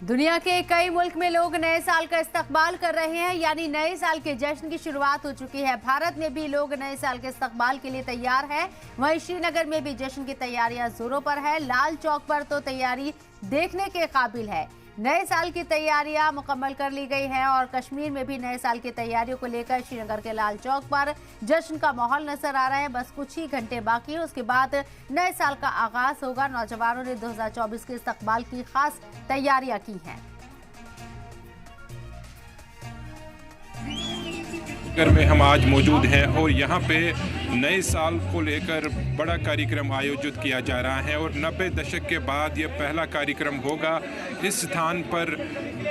दुनिया के कई मुल्क में लोग नए साल का इस्तकबाल कर रहे हैं, यानी नए साल के जश्न की शुरुआत हो चुकी है। भारत में भी लोग नए साल के इस्तकबाल के लिए तैयार हैं। वहीं श्रीनगर में भी जश्न की तैयारियां जोरों पर है। लाल चौक पर तो तैयारी देखने के काबिल है। नए साल की तैयारियां मुकम्मल कर ली गई हैं और कश्मीर में भी नए साल की तैयारियों को लेकर श्रीनगर के लाल चौक पर जश्न का माहौल नजर आ रहा है। बस कुछ ही घंटे बाकी है, उसके बाद नए साल का आगाज होगा। नौजवानों ने 2024 के इस्तकबाल की खास तैयारियां की हैं। घर में हम आज मौजूद हैं और यहाँ पे नए साल को लेकर बड़ा कार्यक्रम आयोजित किया जा रहा है और 90 दशक के बाद ये पहला कार्यक्रम होगा इस स्थान पर,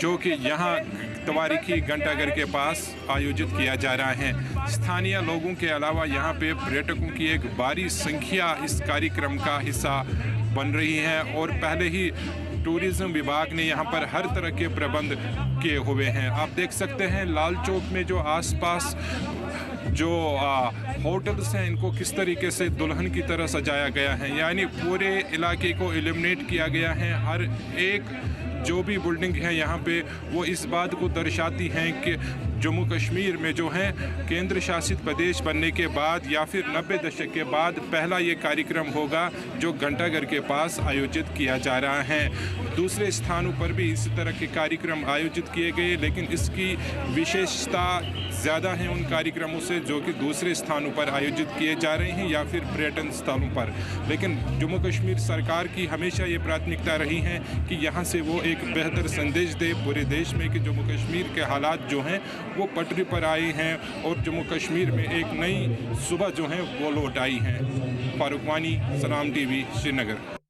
जो कि यहाँ तवारीखी घंटाघर के पास आयोजित किया जा रहा है। स्थानीय लोगों के अलावा यहाँ पे पर्यटकों की एक भारी संख्या इस कार्यक्रम का हिस्सा बन रही है और पहले ही टूरिज़्म विभाग ने यहाँ पर हर तरह के प्रबंध किए हुए हैं। आप देख सकते हैं लाल चौक में जो आसपास जो होटल्स हैं, इनको किस तरीके से दुल्हन की तरह सजाया गया है, यानी पूरे इलाके को इल्यूमिनेट किया गया है। हर एक जो भी बिल्डिंग है यहाँ पे वो इस बात को दर्शाती हैं कि जम्मू कश्मीर में जो है केंद्र शासित प्रदेश बनने के बाद या फिर 90 दशक के बाद पहला ये कार्यक्रम होगा जो घंटाघर के पास आयोजित किया जा रहा है। दूसरे स्थानों पर भी इसी तरह के कार्यक्रम आयोजित किए गए, लेकिन इसकी विशेषता ज़्यादा है उन कार्यक्रमों से जो कि दूसरे स्थानों पर आयोजित किए जा रहे हैं या फिर पर्यटन स्थलों पर। लेकिन जम्मू कश्मीर सरकार की हमेशा ये प्राथमिकता रही है कि यहाँ से वो एक बेहतर संदेश दे पूरे देश में कि जम्मू कश्मीर के हालात जो हैं वो पटरी पर आए हैं और जम्मू कश्मीर में एक नई सुबह जो है वो लौट आई है। फारूक वानी, सलाम टीवी, श्रीनगर।